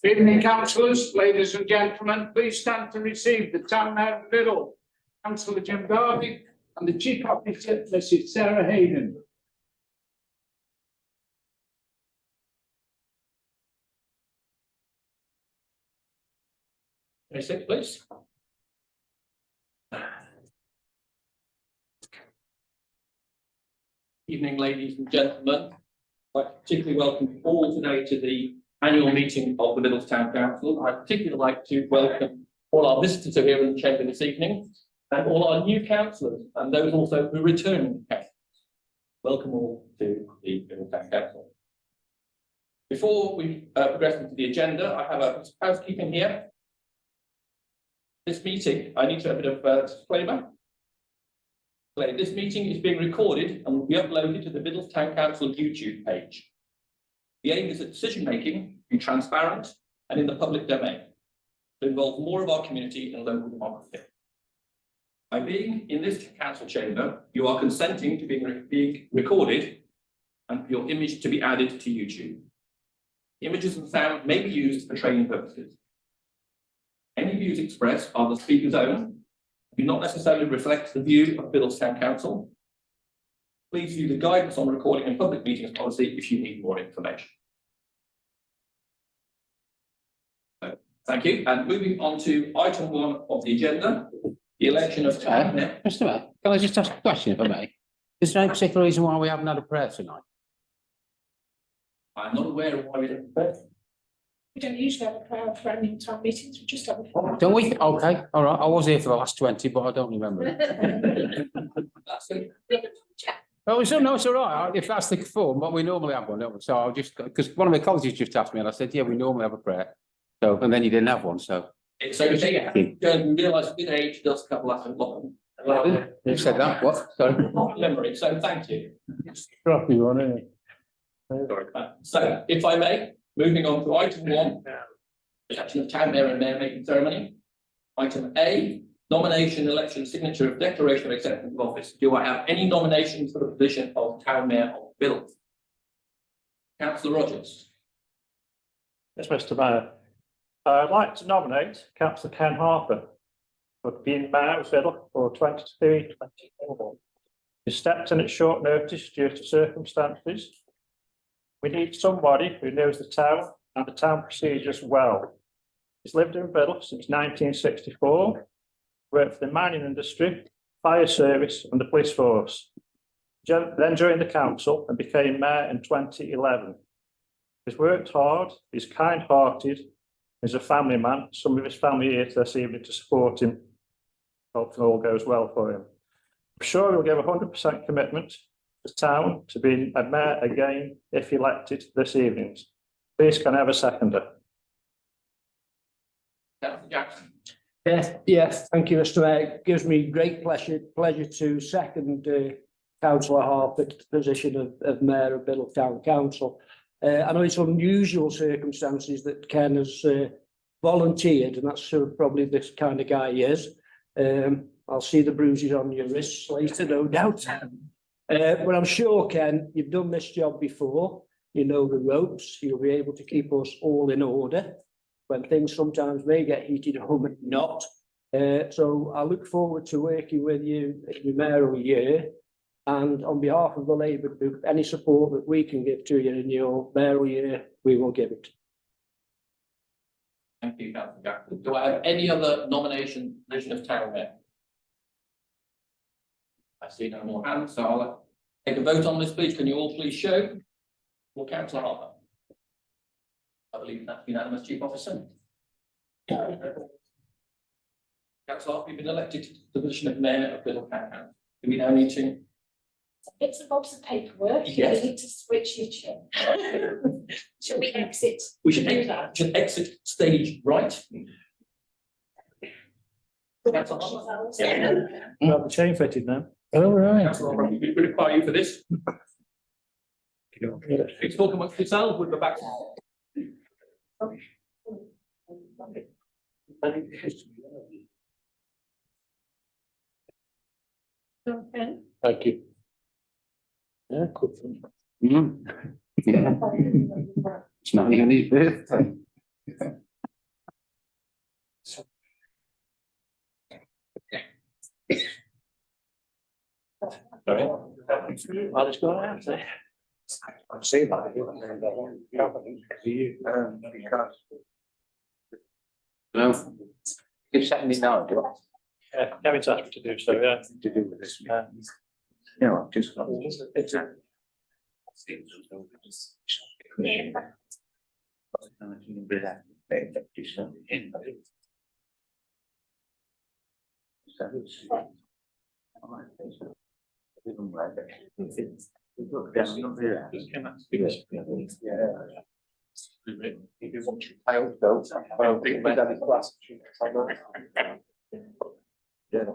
Good evening, councillors, ladies and gentlemen. Please stand to receive the Town Mayor of Biddle, Councillor Jim Darby, and the Chief Officer, Mrs. Sarah Hayden. Can I sit, please? Evening, ladies and gentlemen. I'd particularly welcome you all today to the annual meeting of the Middletown Council. I'd particularly like to welcome all our visitors who are here in the chamber this evening, and all our new councillors, and those also who return councillors. Welcome all to the Middletown Council. Before we progress into the agenda, I have a housekeeping here. This meeting, I need to have a bit of disclaimer. This meeting is being recorded and will be uploaded to the Middletown Council YouTube page. The aim is that decision making be transparent and in the public domain to involve more of our community in local democracy. By being in this council chamber, you are consenting to being recorded and for your image to be added to YouTube. Images and sound may be used for training purposes. Any views expressed are the speaker's own, do not necessarily reflect the view of Middletown Council. Please view the guidance on recording and public meetings policy if you need more information. Thank you. And moving on to item 1 of the agenda, the election of Town Mayor. Mr. Mayor, can I just ask a question if I may? Is there any particular reason why we haven't had a prayer tonight? I'm not aware of why we don't prepare. We don't usually have a prayer for any town meetings, we just have a. Don't we? Okay, all right. I was here for the last 20, but I don't remember it. That's it. Oh, so no, it's all right. If that's the form, but we normally have one, don't we? So I'll just, because one of my colleagues just asked me and I said, yeah, we normally have a prayer. So, and then you didn't have one, so. It's okay. You realise with age does come last and long. You said that, what? Sorry. Memory, so thank you. Scrappy one, isn't it? Sorry. So, if I may, moving on to item 1, election of Town Mayor and Mayor making ceremony. Item A, nomination, election, signature of declaration of acceptance of office. Do I have any nominations for the position of Town Mayor of Biddle? Councillor Rogers. Yes, Mr. Mayor. I'd like to nominate Councillor Ken Harper for being Mayor of Biddle for 23-24. He stepped in at short notice due to circumstances. We need somebody who knows the town and the town procedures well. He's lived in Biddle since 1964, worked for the mining industry, fire service and the police force. Then joined the council and became mayor in 2011. He's worked hard, he's kind-hearted, he's a family man. Some of his family here this evening to support him. Hopefully all goes well for him. I'm sure he'll give 100% commitment the town to be a mayor again if elected this evening. Please can I have a seconder? Councillor Jackson. Yes, thank you, Mr. Mayor. It gives me great pleasure to second Councillor Harper to the position of Mayor of Middletown Council. I know it's unusual circumstances that Ken has volunteered, and that's probably this kind of guy he is. I'll see the bruises on your wrists later, no doubt. But I'm sure, Ken, you've done this job before. You know the ropes. You'll be able to keep us all in order when things sometimes may get heated at home and not. So I look forward to working with you in your mayoral year. And on behalf of the Labour Group, any support that we can give to you in your mayoral year, we will give it. Thank you, Councillor Jackson. Do I have any other nomination position of Town Mayor? I see no more hands, so I'll take a vote on this, please. Can you all please show for Councillor Harper? I believe that's unanimous, Chief Officer. Councillor Harper, you've been elected to the position of Mayor of Middletown Council. Do we now need to? Bits and bobs of paperwork, Yes. you need to switch your chair. Shall we exit? We should exit stage right. Councillor Harper. We'll have the chain fitted now. All right. Councillor Harper, we require you for this. Please talk amongst yourselves with the back. Okay. Thank you. Yeah, good. Yeah. It's not even his birthday. Sorry. I'll just go out there. I've seen that. No. Keep setting it now, do you? Yeah, Kevin's asked me to do so, yeah. To do with this. Yeah. You know, just. I hope so. I don't think we've done it last. Yeah.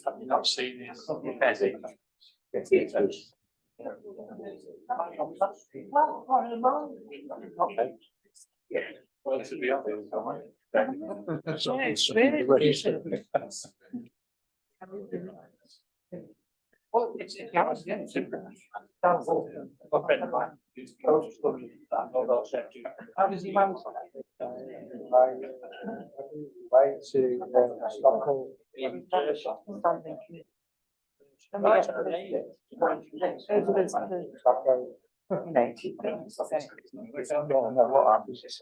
Have you not seen this? Well, to be honest, well, it's. How does he manage that? Way to Stockholm. What happens? It's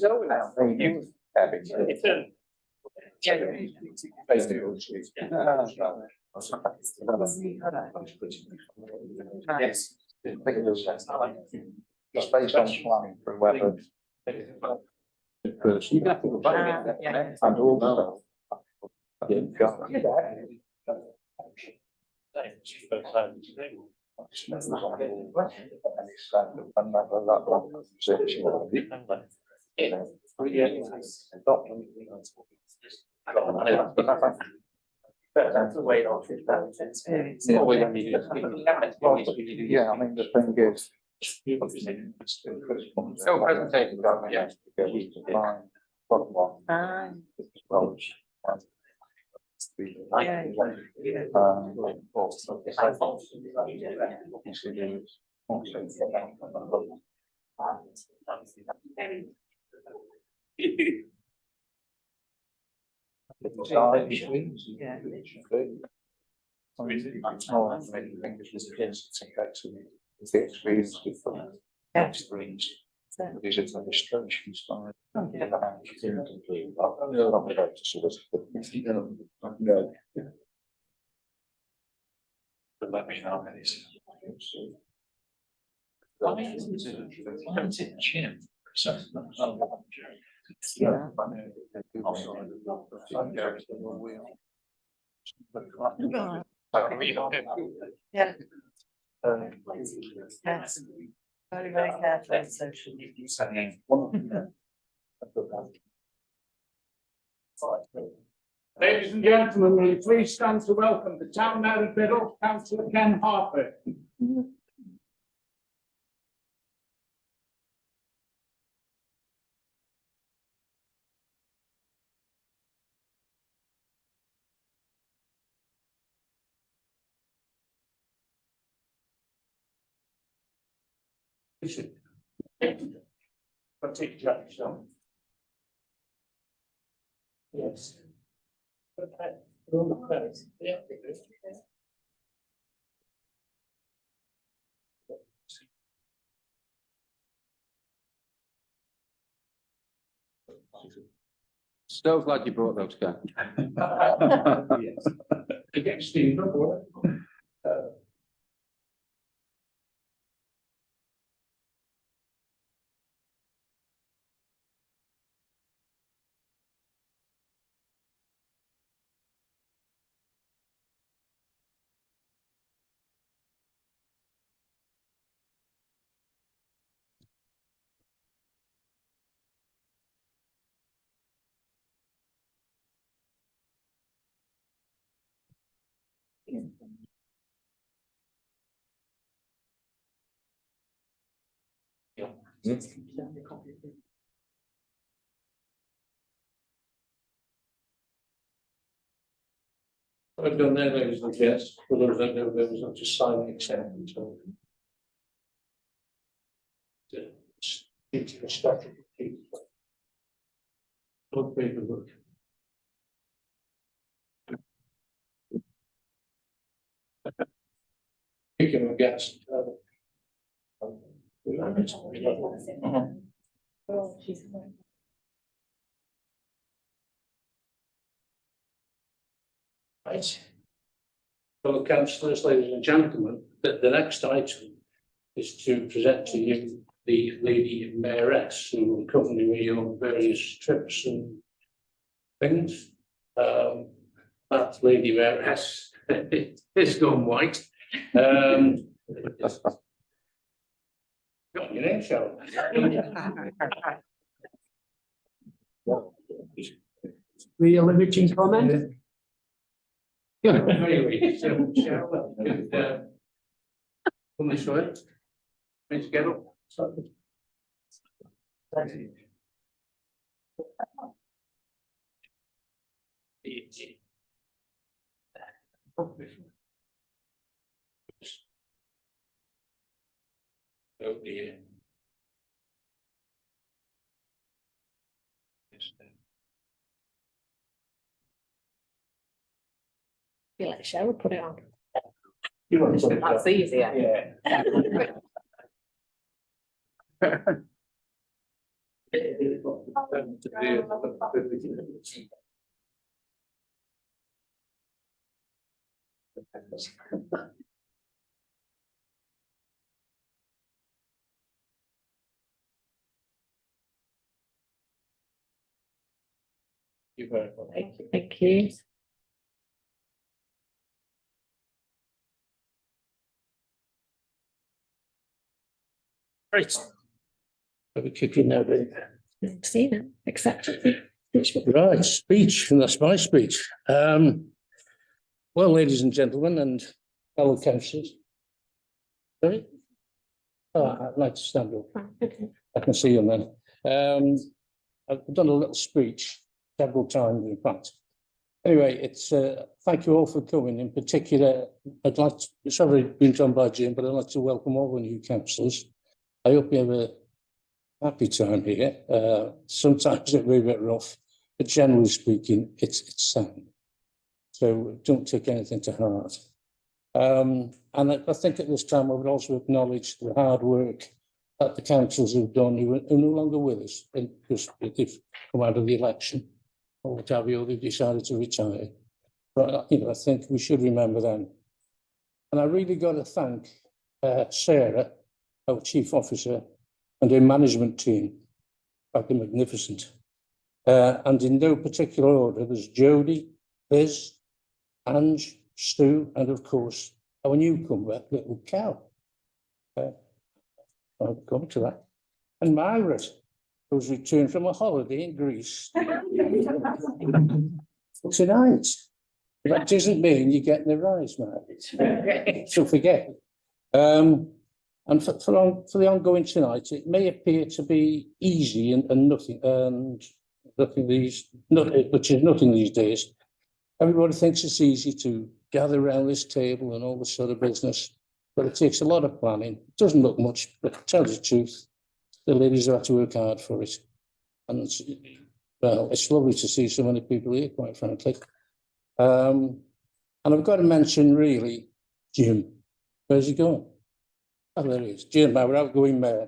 over now. Yes. It's based on planning for weather. You can have to go back. And also. That's the way of it. Yeah, I mean, the thing is. So presentation, yeah. It's the experience different. Experience. These are the restrictions side. No. But let me know when it's. Why is it Jim? Yeah. Yeah. Yes. Very, very careful with social media. Ladies and gentlemen, will you please stand to welcome the town mayor of Biddle, Councillor Ken Harper. Yes. So glad you brought those, Ken. Against the I've done there, ladies and gents, for those that know, there was not just signing acceptance. Look, paperwork. Speaking of gas. Right. Fellow councillors, ladies and gentlemen, the next item is to present to you the lady mayoress who will accompany me on various trips and things. That lady mayoress is gone white. Got your name, Cheryl. Be a limiting comment? Anyway, so Cheryl, come this way. Let's get up. Oh dear. Feel like Cheryl put it on. You want to- That's easier. Yeah. You very much. Thank you. Right. Have a kick in now, babe. Seen it, accepted. Right, speech, and that's my speech. Well, ladies and gentlemen and fellow councillors. Sorry? Oh, I'd like to stand up. I can see you then. I've done a little speech several times, in fact. Anyway, it's thank you all for coming. In particular, I'd like to, it's already been done by Jim, but I'd like to welcome all the new councillors. I hope you have a happy time here. Sometimes it may be a bit rough, but generally speaking, it's sound. So don't take anything to heart. And I think at this time I would also acknowledge the hard work that the councils have done who are no longer with us because they've come out of the election or what have you, they've decided to retire. But I think we should remember them. And I really got to thank Sarah, our chief officer, and her management team. They're magnificent. And in no particular order, there's Jodie, Liz, Ange, Stu, and of course, our newcomer, Little Cow. I'll come to that. And Margaret, who's returned from a holiday in Greece. Tonight. That doesn't mean you're getting a rise, Margaret. So forget it. And for the ongoing tonight, it may appear to be easy and nothing, which is nothing these days. Everybody thinks it's easy to gather around this table and all this sort of business, but it takes a lot of planning. It doesn't look much, but to tell the truth, the ladies have had to work hard for it. And it's lovely to see so many people here, quite frankly. And I've got to mention, really, Jim. Where's he going? Oh, there he is. Jim, our outgoing mayor.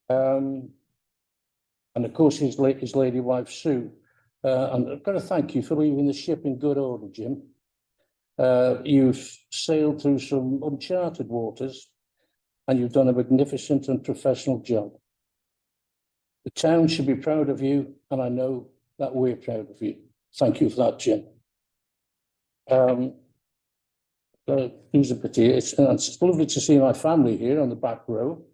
And of course, his lady wife, Sue. And I've got to thank you for leaving the ship in good order, Jim. You've sailed through some uncharted waters and you've done a magnificent and professional job. The town should be proud of you, and I know that we're proud of you. Thank you for that, Jim. It's lovely to see my family here on the back row.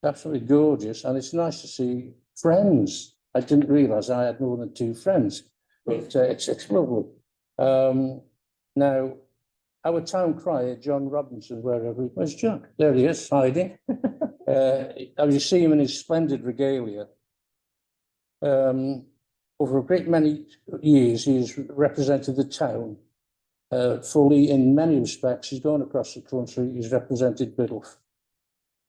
Absolutely gorgeous, and it's nice to see friends. I didn't realise I had more than 2 friends, but it's lovely. Now, our town crier, John Robinson, where's John? There he is, hiding. You see him in his splendid regalia. Over a great many years, he's represented the town fully in many respects. He's gone across the country, he's represented Biddulph.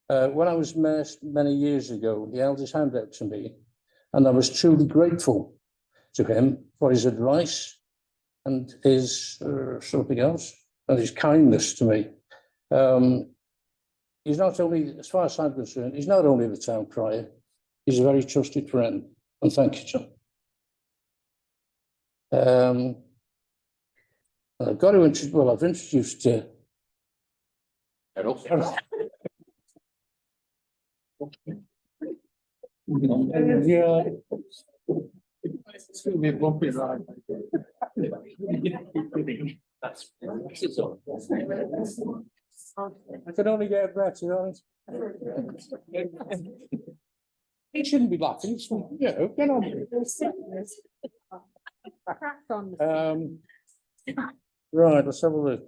When I was mayor many years ago, he held his hand out to me, and I was truly grateful to him for his advice and his something else, and his kindness to me. He's not only, as far as I'm concerned, he's not only the town crier, he's a very trusted friend, and thank you, John. I've got to introduce, well, I've introduced Errol. yeah, It's going to be a bumpy ride. I can only get better, honest. He shouldn't be laughing, it's, you know, get on. Right, let's have a look.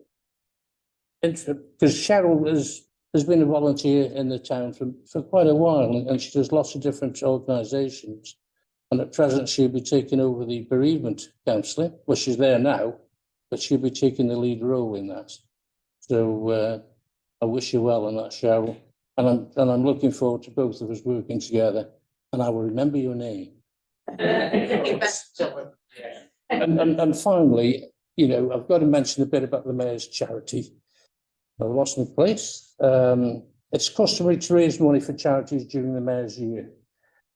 Because Cheryl has been a volunteer in the town for quite a while, and she does lots of different organisations. And at present, she'll be taking over the bereavement counselling. Well, she's there now, but she'll be taking the lead role in that. So I wish you well on that, Cheryl. And I'm looking forward to both of us working together. And I will remember your name. And finally, you know, I've got to mention a bit about the mayor's charity. I've lost my place. It's customary to raise money for charities during the mayor's year.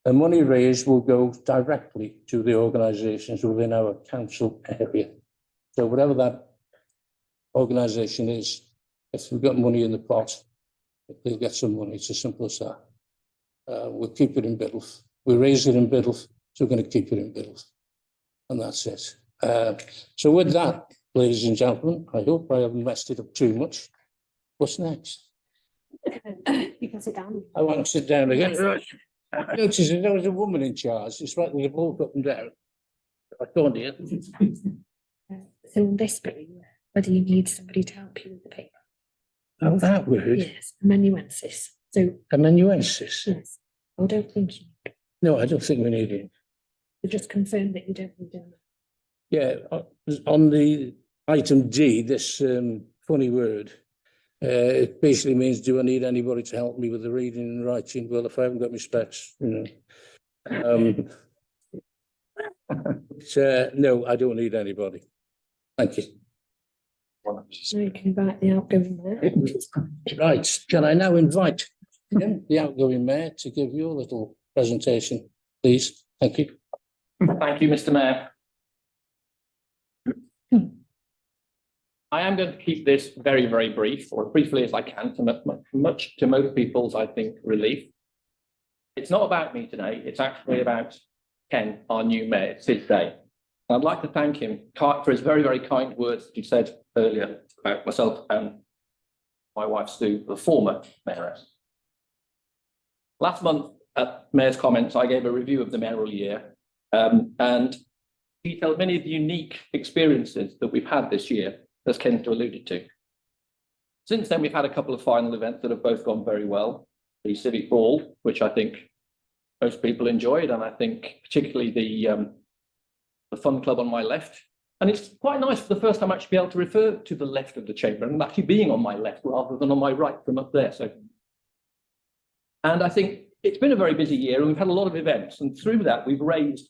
The money raised will go directly to the organisations within our council area. So whatever that organisation is, if we've got money in the pot, they'll get some money. It's as simple as that. We'll keep it in Biddulph. We raise it in Biddulph, so we're going to keep it in Biddulph. And that's it. So with that, ladies and gentlemen, I hope I haven't messed it up too much. What's next? You can sit down. I want to sit down again. Notice there was a woman in charge. It's like they've all up and down. I can't hear. So on this bit, whether you need somebody to help you with the paper. Oh, that word. Yes, amanuensis. So Amanuensis. yes, I don't think you. No, I don't think we need it. You just confirm that you don't need them. Yeah, on the item D, this funny word, it basically means, do I need anybody to help me with the reading and writing? Well, if I haven't got my specs, you know. No, I don't need anybody. Thank you. So you can invite the outgoing mayor. Right, can I now invite the outgoing mayor to give you a little presentation, please? Thank you. Thank you, Mr. Mayor. I am going to keep this very, very brief, or as briefly as I can, to much to most people's, I think, relief. It's not about me today, it's actually about Ken, our new mayor. It's his day. And I'd like to thank him for his very, very kind words that he said earlier about myself and my wife Sue, the former mayoress. Last month at Mayor's Comments, I gave a review of the mayoral year and detailed many of the unique experiences that we've had this year, as Ken alluded to. Since then, we've had a couple of final events that have both gone very well. The Civic Ball, which I think most people enjoyed, and I think particularly the Fun Club on my left. And it's quite nice for the first time actually be able to refer to the left of the chamber and actually being on my left rather than on my right from up there. So, and I think it's been a very busy year and we've had a lot of events, and through that we've raised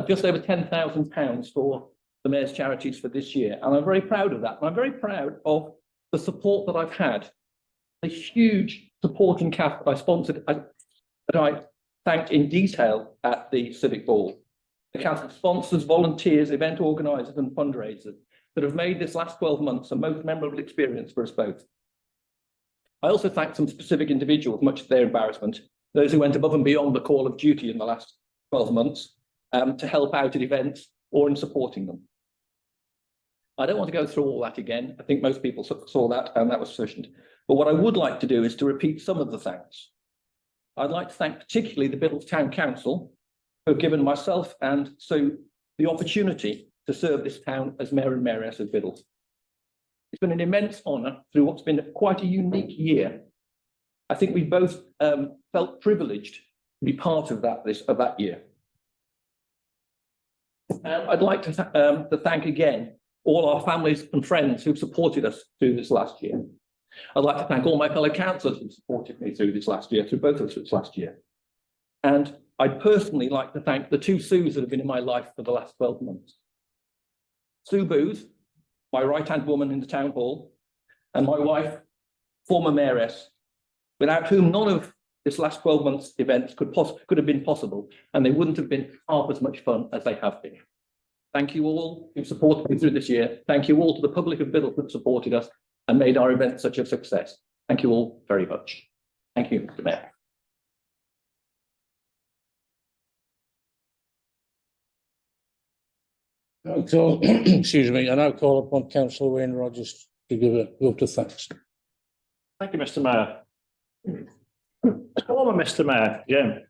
just over £10,000 for the mayor's charities for this year. And I'm very proud of that. And I'm very proud of the support that I've had, the huge supporting cast that I sponsored, that I thanked in detail at the Civic Ball. The cast of sponsors, volunteers, event organisers and fundraisers that have made this last 12 months a most memorable experience for us both. I also thank some specific individuals, much to their embarrassment, those who went above and beyond the call of duty in the last 12 months to help out at events or in supporting them. I don't want to go through all that again. I think most people saw that and that was sufficient. But what I would like to do is to repeat some of the thanks. I'd like to thank particularly the Biddulph Town Council, who have given myself and Sue the opportunity to serve this town as Mayor and Mayoress of Biddulph. It's been an immense honour through what's been quite a unique year. I think we both felt privileged to be part of that year. I'd like to thank again all our families and friends who've supported us through this last year. I'd like to thank all my fellow councillors who supported me through this last year, through both of us this last year. And I'd personally like to thank the two Sues that have been in my life for the last 12 months. Sue Booth, my right-hand woman in the town hall, and my wife, former mayoress, without whom none of this last 12 months events could have been possible, and they wouldn't have been half as much fun as they have been. Thank you all who supported me through this year. Thank you all to the public of Biddulph that supported us and made our event such a success. Thank you all very much. Thank you, Mr. Mayor. So, excuse me, I now call upon Councillor Wayne Rogers to give a vote of thanks. Thank you, Mr. Mayor. Hello, Mr. Mayor, Jim.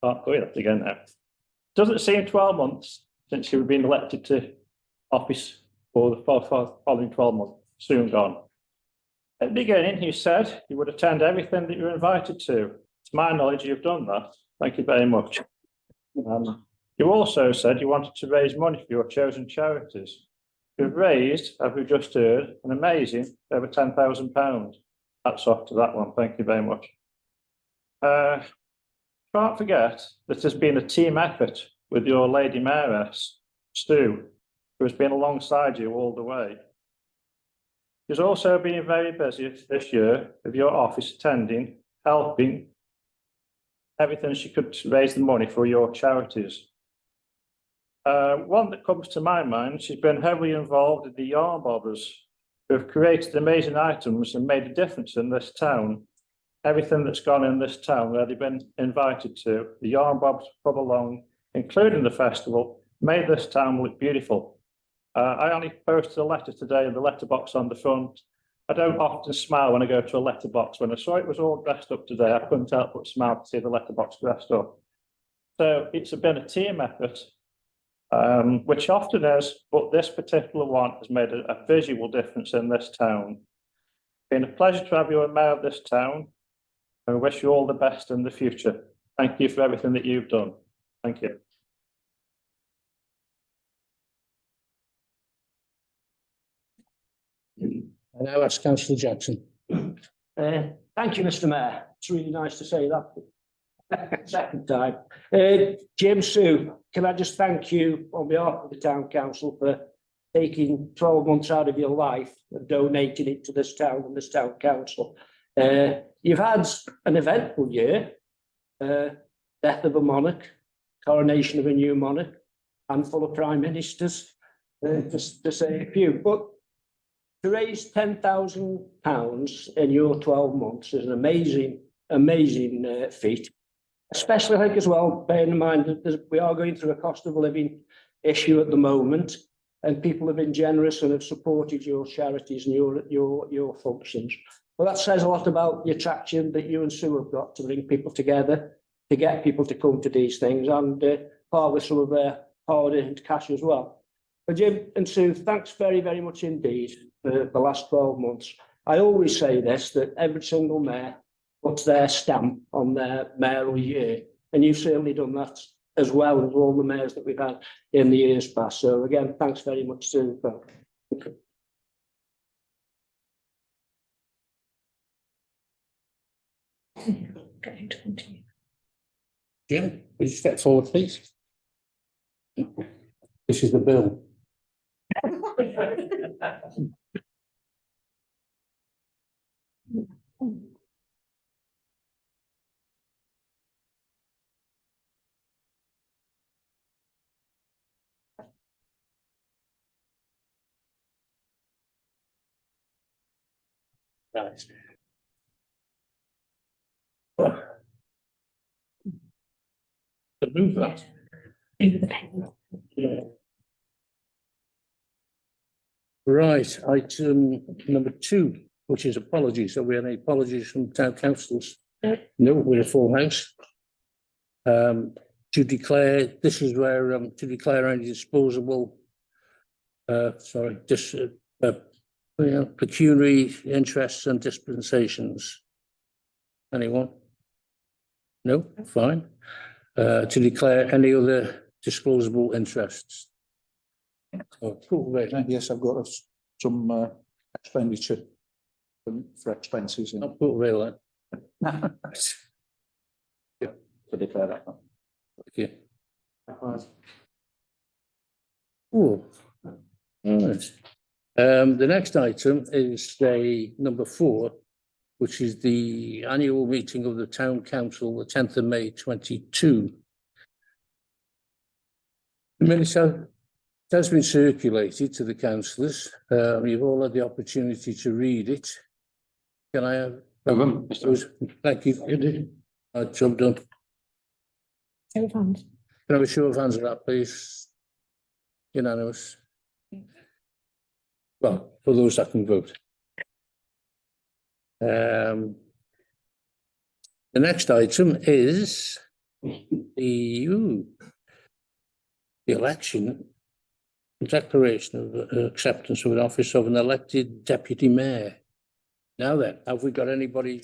Can't go that again now. Doesn't seem 12 months since you've been elected to office for the following 12 months, soon gone. At the beginning, you said you would attend everything that you were invited to. To my knowledge, you've done that. Thank you very much. You also said you wanted to raise money for your chosen charities. You've raised, as we just heard, an amazing over £10,000. Hats off to that one. Thank you very much. Can't forget that there's been a team effort with your lady mayoress, Stu, who has been alongside you all the way. She's also been very busy this year with your office attending, helping, everything she could to raise the money for your charities. One that comes to my mind, she's been heavily involved in the yarn bobbers, who have created amazing items and made a difference in this town. Everything that's gone in this town where they've been invited to, the yarn bobs come along, including the festival, made this town look beautiful. I only posted a letter today in the letterbox on the front. I don't often smile when I go to a letterbox. When I saw it was all dressed up today, I couldn't help but smile to see the letterbox dressed up. So it's been a team effort, which often is, but this particular one has made a visual difference in this town. It's been a pleasure to have you as mayor of this town. I wish you all the best in the future. Thank you for everything that you've done. Thank you. I now ask Councillor Jackson. Thank you, Mr. Mayor. It's really nice to say that. Second time. Jim, Sue, can I just thank you on behalf of the town council for taking 12 months out of your life and donating it to this town and this town council. You've had an eventful year, death of a monarch, coronation of a new monarch, handful of prime ministers, just to say a few. But to raise £10,000 in your 12 months is an amazing feat. Especially, I think, as well, bearing in mind that we are going through a cost of living issue at the moment, and people have been generous and have supported your charities and your functions. Well, that says a lot about the attraction that you and Sue have got to bring people together, to get people to come to these things, and part with some of their hard-earned cash as well. But Jim and Sue, thanks very, very much indeed for the last 12 months. I always say this, that every single mayor puts their stamp on their mayoral year, and you've certainly done that as well as all the mayors that we've had in the years past. So again, thanks very much, Sue. Jim, would you step forward, please? This is the bill. Nice. To move that. Yeah. Right, item number 2, which is apologies. So we have any apologies from town councillors? No, we're a full house. To declare, this is where to declare any disposable, pecuniary interests and dispensations. Anyone? No, fine. To declare any other disclosable interests. Oh, cool, right. Yes, I've got some expenditure for expenses in. I'll put rail Yeah, to declare that. Okay. Oh. All right. The next item is number 4, which is the annual meeting of the town council, the 10th of May 22. The minutes has been circulated to the councillors. You've all had the opportunity to read it. Can I have? Thank you. Job done. Show of hands. Can I have a show of hands on that, please? Unanimous. Well, for those that can vote. The next item is the election, declaration of acceptance of an office of an elected deputy mayor. Now then, have we got anybody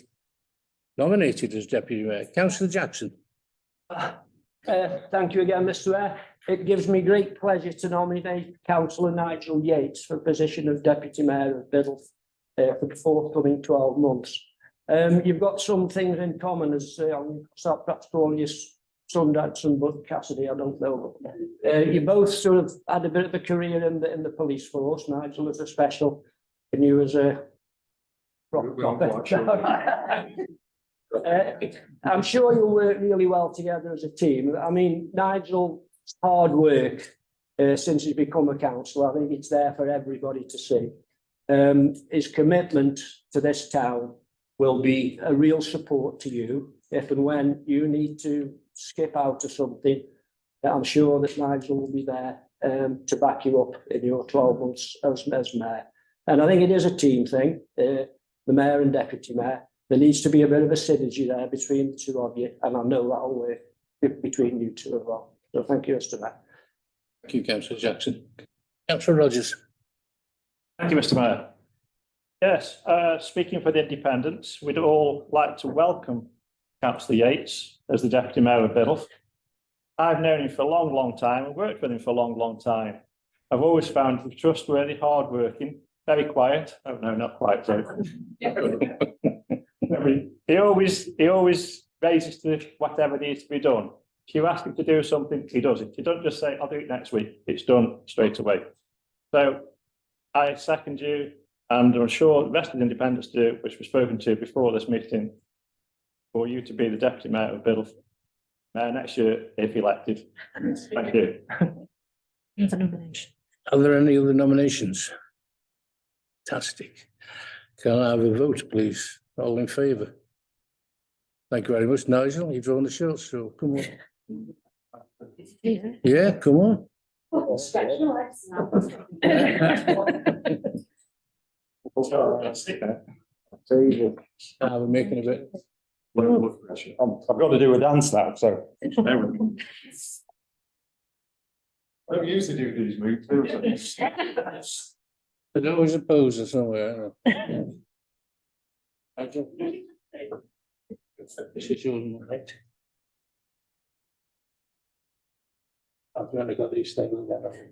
nominated as deputy mayor? Councillor Jackson. Thank you again, Mr. Mayor. It gives me great pleasure to nominate Councillor Nigel Yates for the position of Deputy Mayor of Biddulph for the forthcoming 12 months. You've got some things in common, as perhaps calling you Sundance but Cassidy, I don't know. You both sort of had a bit of a career in the police force. Nigel as a special, and you as a I'm sure you'll work really well together as a team. I mean, Nigel's hard work since he's become a councillor, I think it's there for everybody to see. His commitment to this town will be a real support to you if and when you need to skip out of something. I'm sure that Nigel will be there to back you up in your 12 months as mayor. And I think it is a team thing, the mayor and deputy mayor. There needs to be a bit of a synergy there between the two of you, and I know that'll work between you two as well. So thank you, Mr. Mayor. Thank you, Councillor Jackson. Councillor Rogers. Thank you, Mr. Mayor. Yes, speaking for the independents, we'd all like to welcome Councillor Yates as the Deputy Mayor of Biddulph. I've known him for a long, long time and worked with him for a long, long time. I've always found him trustworthy, hardworking, very quiet. Oh, no, not quite so. He always raises to whatever needs to be done. If you ask him to do something, he does it. He doesn't just say, I'll do it next week. It's done straight away. So I second you, and I'm sure the rest of the independents do, which we've spoken to before this meeting, for you to be the Deputy Mayor of Biddulph next year, if elected. Thank you. Another nomination. Are there any other nominations? Fantastic. Can I have a vote, please? All in favour? Thank you very much, Nigel. You've drawn the short straw. Come on. Yeah, come on. We're making a bit. I've got to do a dance now, so. I don't usually do these moves. There's always a poser somewhere. This is yours, right? I've only got these things together.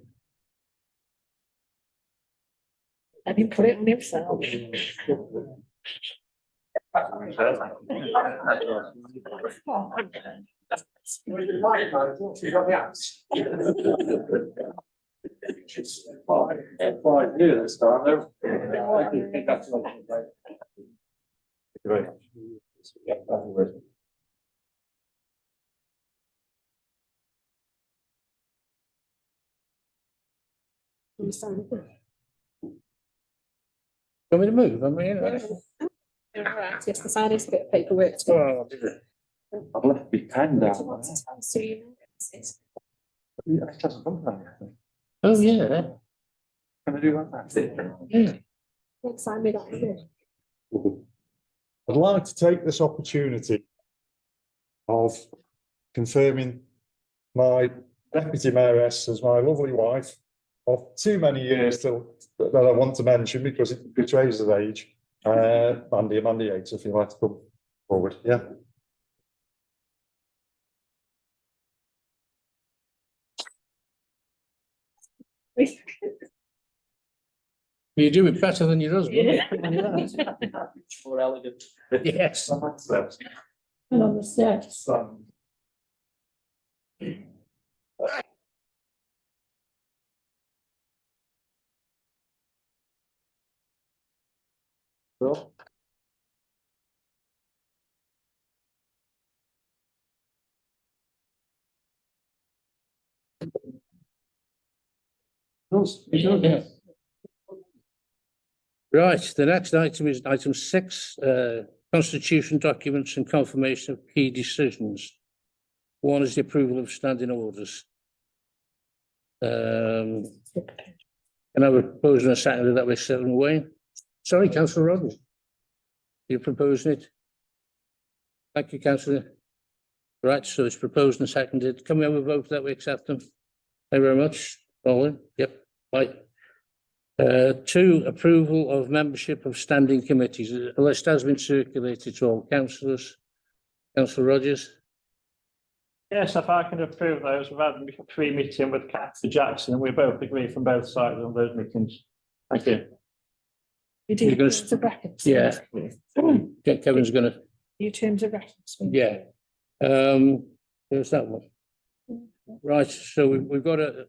Have you put it on yourself? Want me to move? I mean, Right, yes, the sign is a bit of paperwork. to oh, I've left my pen down. So you know, it's- It hasn't come down yet. oh, yeah. Can I do that? Yeah. Next time we got it. I'd like to take this opportunity of confirming my deputy mayoress as my lovely wife of too many years that I want to mention because it betrays her age. Amanda Yates, if you'd like to come forward, yeah. You do it better than your husband. More elegant. Yes. And on the steps. Right, the next item is item 6, constitution documents and confirmation of key decisions. One is the approval of standing orders. Can I have a proposal and a second that we set them away? Sorry, councillor Rogers. You're proposing it? Thank you, councillor. Right, so it's proposed and seconded. Can we have a vote that we accept them? Thank you very much. Colin, yep, right. 2, approval of membership of standing committees. A list has been circulated to all councillors. Councillor Rogers? Yes, if I can approve those, we've had a pre-meeting with Councillor Jackson, and we both agree from both sides on those meetings. Thank you. You do You're gonna terms of reference. Yeah. Kevin's gonna, Your terms of reference. yeah. There's that one. Right, so we've got a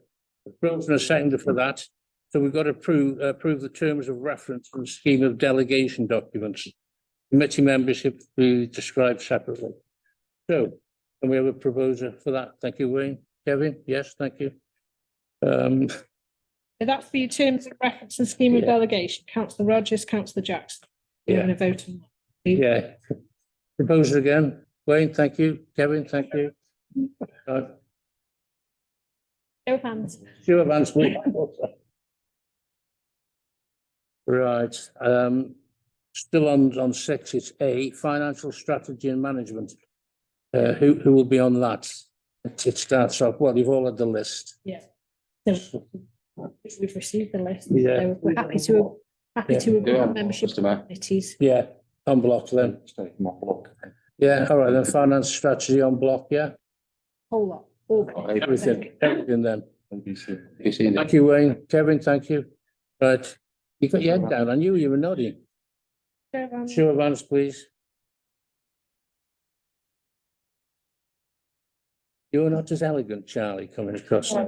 proposal and a seconder for that. So we've got to approve the terms of reference and scheme of delegation documents. Committee membership we described separately. So, can we have a proposer for that? Thank you, Wayne. Kevin? Yes, thank you. So that's for your terms of reference and scheme of Yeah. delegation, councillor Rogers, councillor Jackson. You're Yeah. going to vote on that. Yeah. Proposer again. Wayne, thank you. Kevin, thank you. Show of hands. Show of hands, please. Right, still on 6, it's A, financial strategy and management. Who will be on that? It starts off, well, you've all had the list. Yeah. So we've received the list. Yeah. So we're happy to Yeah. approve membership Mr. Mayor. committees. Yeah, on block then. Yeah, all right, then finance strategy on block, yeah, Whole lot. All. everything then. You see it? Thank you, Wayne. Kevin, thank you. Right, you got your head down, I knew you were nodding. Show of hands. Show of hands, please. You're not as elegant, Charlie, coming across. See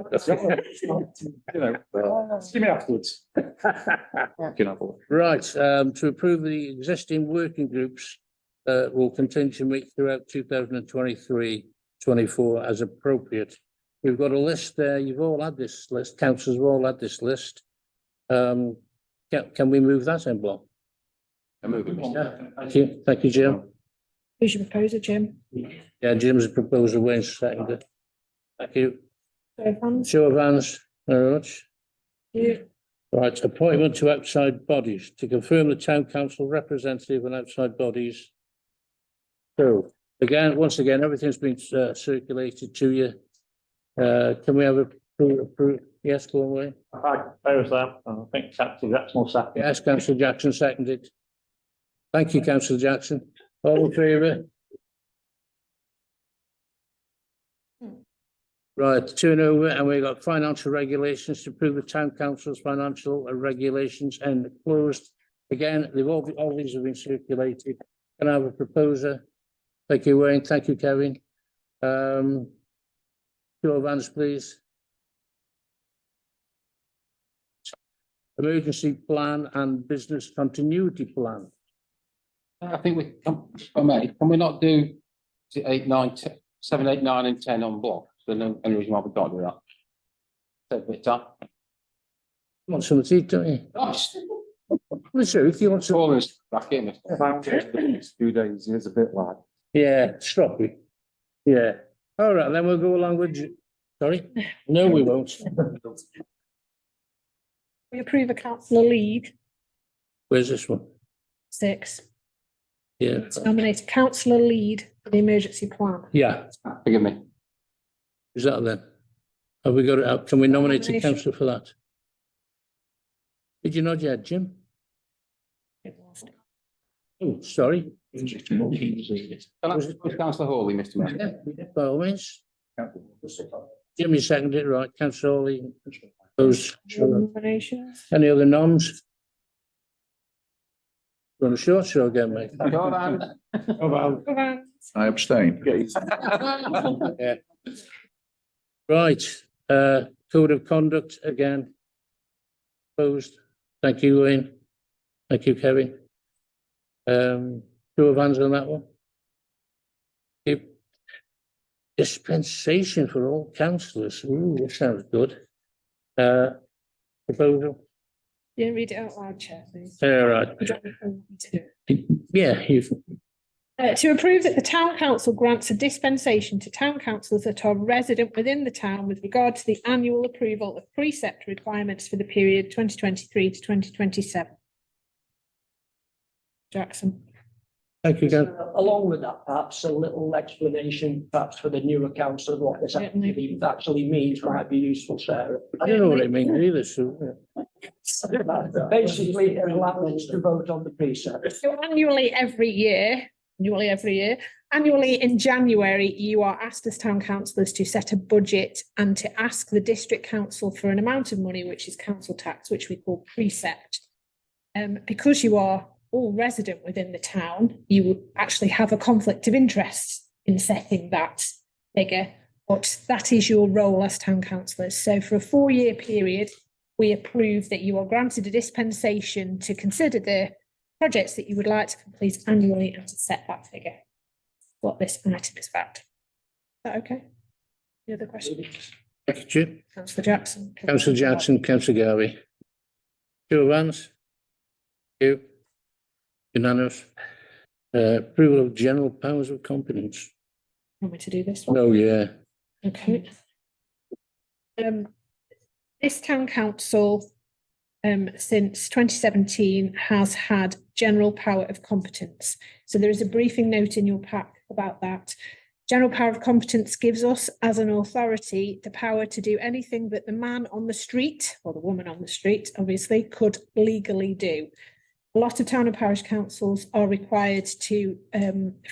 me afterwards. Right, to approve the existing working groups, will continue to meet throughout 2023-24 as appropriate. We've got a list there, you've all had this list, councillors have all had this list. Can we move that in block? I move it. Yeah, thank you, Jim. Who's your proposer, Jim? Yeah, Jim's proposal, Wayne's seconded. Thank you. Show of hands. Show of hands, very much. Yeah. Right, appointment to outside bodies, to confirm the town council representative and outside bodies. So, again, once again, everything's been circulated to you. Can we have a yes, go away? I propose that, and I think Councillor Jackson will second. Yes, councillor Jackson seconded. Thank you, councillor Jackson. All in favour? Right, turn over, and we've got financial regulations to approve the town council's financial regulations and closed. Again, all these have been circulated. Can I have a proposer? Thank you, Wayne. Thank you, Kevin. Show of hands, please. Emergency plan and business continuity plan. I think we can we not do 8, 9, 10, 7, 8, 9 and 10 on block? So no any reason why we can't do that. Take a bit of time. You want some tea, don't you? Gosh, Listen, if you want some. all this back in. Few days, it's a bit like. Yeah, stroppy. Yeah. All right, then we'll go along with. Sorry? No, we won't. We approve a councillor lead. Where's this one? 6. Yeah. To nominate a councillor lead for the emergency plan. Yeah, Forgive me. is that then? Have we got it up? Can we nominate a Nomination. councillor for that? Did you nod your head, Jim? Oh, sorry. Can I propose councillor Hawley, Mr. Mayor? Yeah, by all means. Jimmy seconded it, right, councillor Hawley. Those, Nominations. any other noms? Run a short show again, mate. Evans. I abstain. Yeah. Right, code of conduct again. Opposed. Thank you, Wayne. Thank you, Kevin. Show of hands on that one. Yep. Dispensation for all councillors. Ooh, that sounds good. Proposal. Yeah, read it out loud, Chair, please. Yeah, right. You don't want me to do it. Yeah, you've, To approve that the town council grants a dispensation to town councillors that are resident within the town with regard to the annual approval of precept requirements for the period 2023 to 2027. Jackson. thank you, Ken. Along with that, perhaps a little explanation, perhaps for the newer council, what this actually means might be useful, Sarah. I don't know what it means either, so. Basically, it allows us to vote on the precept. So annually every year, annually in January, you are asked as town councillors to set a budget and to ask the district council for an amount of money, which is council tax, which we call precept. Because you are all resident within the town, you would actually have a conflict of interest in setting that figure, but that is your role as town councillors. So for a 4-year period, we approve that you are granted a dispensation to consider the projects that you would like to complete annually and to set that figure. What this item is about. Is that okay? Any other questions? Thank you, Chip. Councillor Jackson. Councillor Jackson, Councillor Garvey. Show of hands. You. Unanimous. Approval of general powers of competence. Want me to do this one? Oh, yeah. Okay. This town council, since 2017 has had general power of competence. So there is a briefing note in your pack about that. General power of competence gives us as an authority the power to do anything that the man on the street, or the woman on the street, obviously, could legally do. A lot of town and parish councils are required to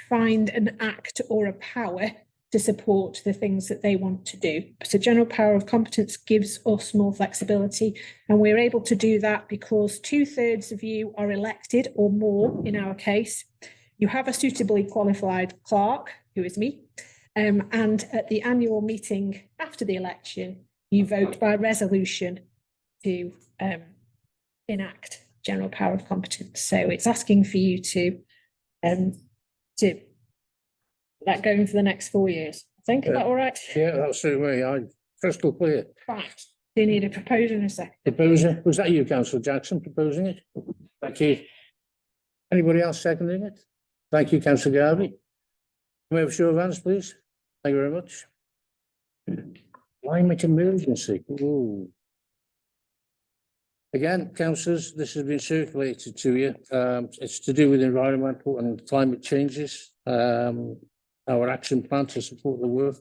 find an act or a power to support the things that they want to do. So general power of competence gives us more flexibility, and we're able to do that because 2/3 of you are elected or more in our case. You have a suitably qualified clerk, who is me, and at the annual meeting after the election, you vote by resolution to enact general power of competence. So it's asking for you to that going for the next 4 years. I think, is that all right? Yeah, that's the way I crystal clear. Right. Do you need a proposal in a second? Proposer, was that you, Councillor Jackson, proposing it? Thank you. Anybody else seconding it? Thank you, Councillor Garvey. Can we have a show of hands, please? Thank you very much. Climate emergency. Ooh. Again, councillors, this has been circulated to you. It's to do with environmental and climate changes. Our action plan to support the work.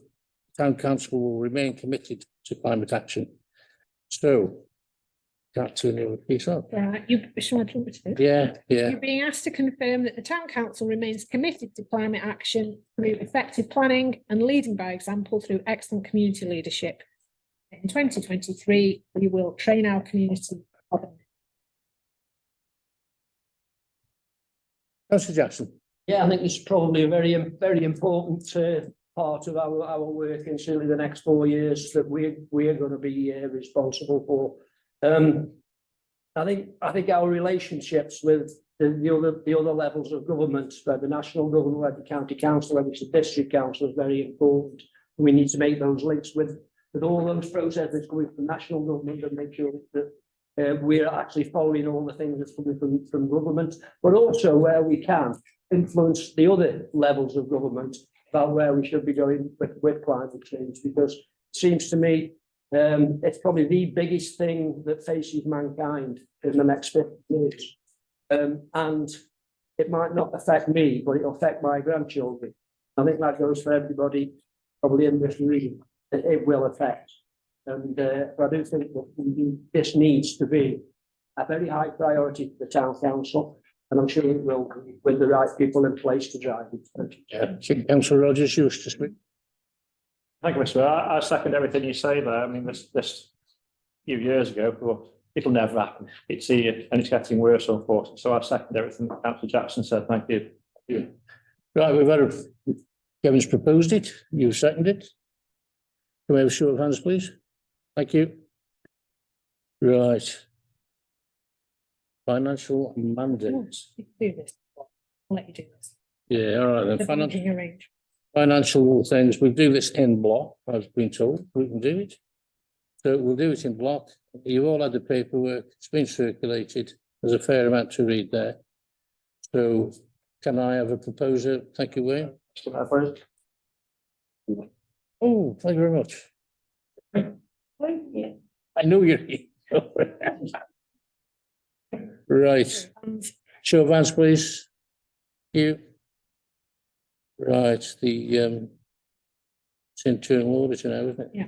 Town council will remain committed to climate action. So, that to a piece up. Right, Yeah. You're being asked to confirm that the town council remains committed to climate action through effective planning and leading by example through excellent community leadership. In 2023, we will train our community. Councillor Jackson. Yeah, I think it's probably a very important part of our work in certainly the next 4 years that we're going to be responsible for. I think our relationships with the other levels of government, whether the national government, whether the county council, whether it's the district council, is very important. We need to make those links with all those processes coming from national government and make sure that we're actually following all the things that's coming from government, but also where we can influence the other levels of government about where we should be going with climate change, because it seems to me it's probably the biggest thing that faces mankind in the next 50 years. And it might not affect me, but it'll affect my grandchildren. I think that goes for everybody, probably in this region, that it will affect. And I do think that this needs to be a very high priority for the town council, and I'm sure it will be with the right people in place to drive it. Yeah, Councillor Rogers, you wish to speak. Thank you, Mr. Mayor. I second everything you say there. I mean, this few years ago, but it'll never happen. It's here and it's getting worse, unfortunately. So I second everything that Councillor Jackson said. Thank you. Right, we've had Kevin's proposed it, you've seconded it. Can we have a show of hands, please? Thank you. Right. Financial mandates. You can do this. I'll let you do this. Yeah, all right then. The voting arrangement. Financial things, we'll do this in block, I've been told, we can do it. So we'll do it in block. You've all had the paperwork, it's been circulated, there's a fair amount to read there. So can I have a proposer? Thank you, Wayne. Oh, thank you very much. I know you're here. Right, show of hands, please. You. Right, it's internal auditor now, isn't it? Yeah.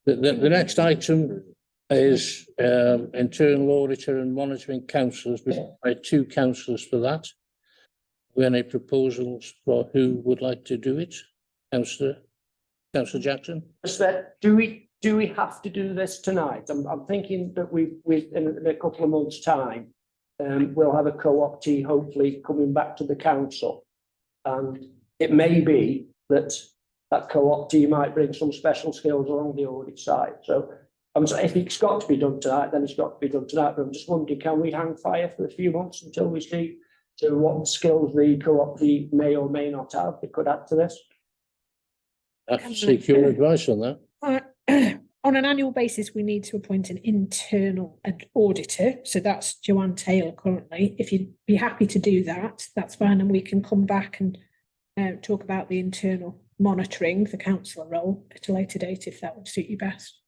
The next item is internal auditor and monitoring councillors. We have 2 councillors for that. Are there any proposals for who would like to do it? Councillor Jackson? Do we have to do this tonight? I'm thinking that we in a couple of months' time, we'll have a co-optee hopefully coming back to the council. And it may be that co-optee might bring some special skills along the audit side. So if it's got to be done tonight, then it's got to be done tonight. But I'm just wondering, can we hang fire for a few months until we see what skills the co-optee may or may not have that could add to this? I have to seek your advice on that. On an annual basis, we need to appoint an internal auditor. So that's Joanne Taylor currently. If you'd be happy to do that, that's fine. And we can come back and talk about the internal monitoring, the councillor role at a later date, if that would suit you best.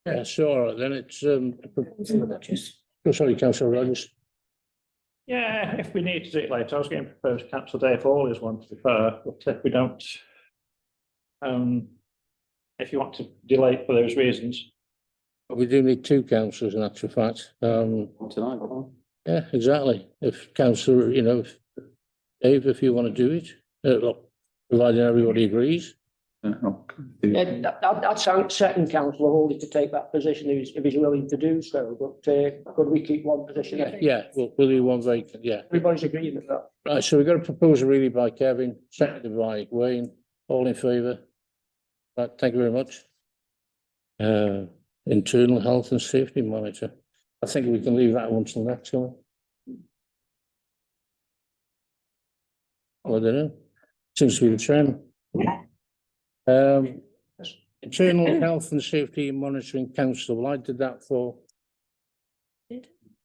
Yeah, sure, then it's oh, sorry, Councillor Rogers. Yeah, if we need to do it later, I was going to propose Councillor Dave Hawley's one to be fair, but if we don't, if you want to delay it for those reasons. But we do need 2 councillors in actual fact. Tonight, Yeah, exactly. If councillor, if Dave, if you want to do it, providing everybody agrees. Yeah, I'd second councillor Hawley to take that position if he's willing to do so, but could we keep one position? Yeah, we'll do one vacant, yeah. Everybody's agreeing with that. Right, so we've got a proposal really by Kevin, seconded by Wayne, all in favour? Right, thank you very much. Internal health and safety monitor. I think we can leave that one till next one. I don't know. Seems to be the trend. Internal health and safety monitoring council. Well, I did that for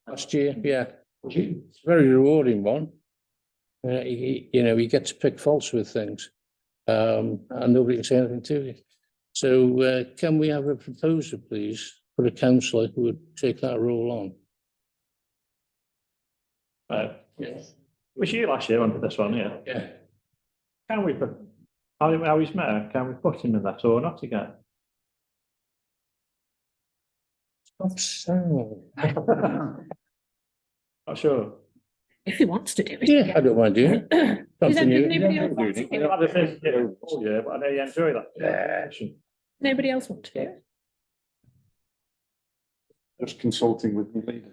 last year. Yeah, very rewarding one. You get to pick faults with things, and nobody can say anything to you. So, can we have a proposer, please, for a councillor who would take that role on? Yes. Was you last year under this one, yeah? Yeah. Can we, how is mayor, can we put him in that or not again? So. Not sure. If he wants to do it. Yeah, I don't mind doing it. Something new. Nobody else wants to do it? I've had a thing, yeah, but I know you enjoy that. Yeah. Nobody else wants to do it? Just consulting with the leader.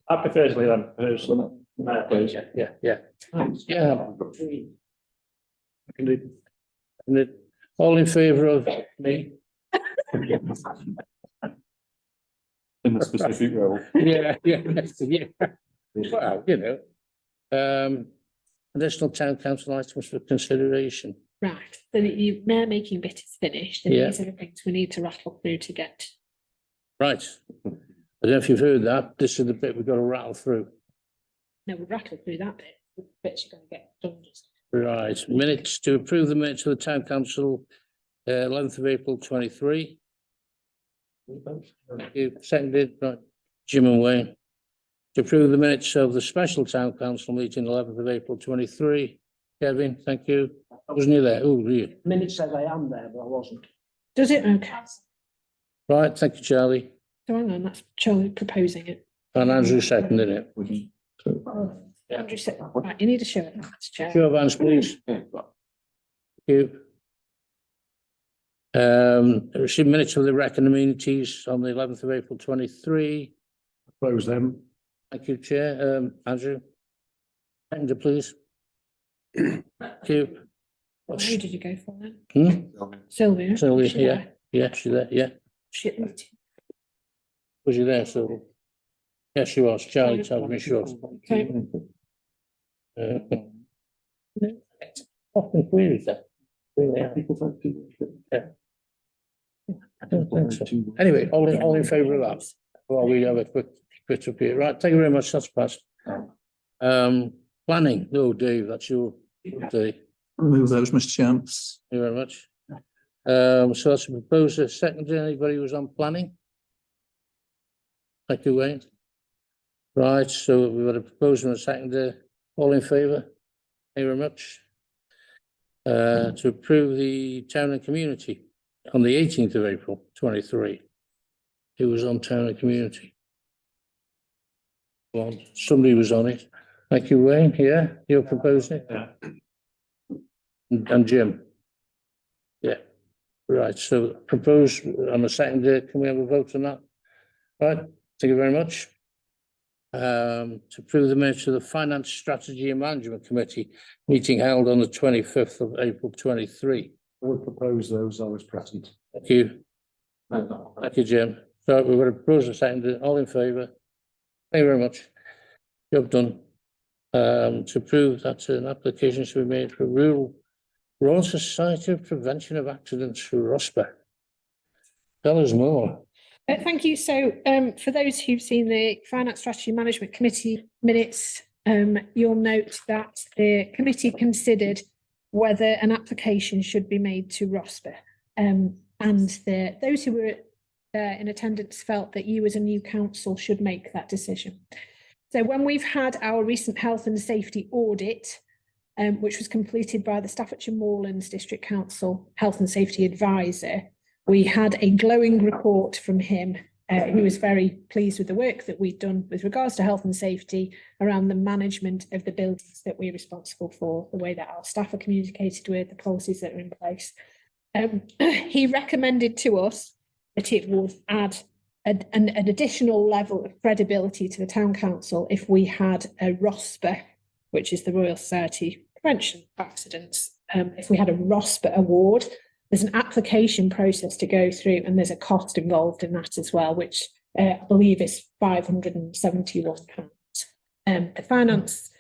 I prefer to leave them personally. Mayor, please. Yeah. Yeah. I can do. And all in favour of me? In the specific role. Yeah. Well, additional town council items for consideration. Right, so the mayor making bit is finished, and Yeah. these are the things we need to rattle through to get. Right. I don't know if you've heard that. This is the bit we've got to rattle through. No, we'll rattle through that bit, the bits you're going to get done. Right, minutes to approve the minutes of the town council, 11th of April 23. You seconded, right, Jim and Wayne. To approve the minutes of the special town council meeting 11th of April 23. Kevin, thank you. Wasn't you there? Oh, were you? Minute says I am there, but I wasn't. Does it? Okay. Right, thank you, Charlie. So hang on, that's Charlie proposing it. And Andrew seconded it. Yeah. Andrew said, right, you need a show of hands, Chair. Show of hands, please. Thank you. Received minutes of the Wrekin amenities on the 11th of April 23. Close them. Thank you, Chair. Andrew. Seconder, please. Thank you. Who did you go for then? Hmm? Sylvia? Sylvia, Was she yeah. there? Yeah, she's there, yeah. She at the meeting? Was you there, Sylvia? Yes, she was. Charlie told me she was. Okay. Often queries that. Really are. Yeah. I don't think so. Anyway, all in favour of that? Well, we have a quick up here. Right, thank you very much. That's passed. Planning. No, Dave, that's your day. Remove those, Mr. Chairman. Thank you very much. So that's a proposer. Second, anybody who's on planning? Thank you, Wayne. Right, so we've got a proposer and a second. All in favour? Thank you very much. To approve the town and community on the 18th of April 23. It was on town and community. Well, somebody was on it. Thank you, Wayne. Yeah, you're proposing it? And Jim? Yeah. Right, so propose on the second day. Can we have a vote on that? Right, thank you very much. To approve the minutes of the Finance Strategy and Management Committee meeting held on the 25th of April 23. I would propose those. I was present. Thank you. Thank you, Jim. So we've got a proposal second. All in favour? Thank you very much. Job done. To approve that an application should be made for Rural Royal Society of Prevention of Accidents for ROSPA. Tell us more. Thank you. So for those who've seen the Finance Strategy Management Committee minutes, you'll note that the committee considered whether an application should be made to ROSPA. And those who were in attendance felt that you as a new council should make that decision. So when we've had our recent health and safety audit, which was completed by the Staffordshire Moorlands District Council Health and Safety Advisor, we had a glowing report from him. He was very pleased with the work that we'd done with regards to health and safety around the management of the buildings that we're responsible for, the way that our staff are communicated with, the policies that are in place. He recommended to us that it would add an additional level of credibility to the town council if we had a ROSPA, which is the Royal Society Prevention of Accidents. If we had a ROSPA award, there's an application process to go through and there's a cost involved in that as well, which I believe is £571. The Finance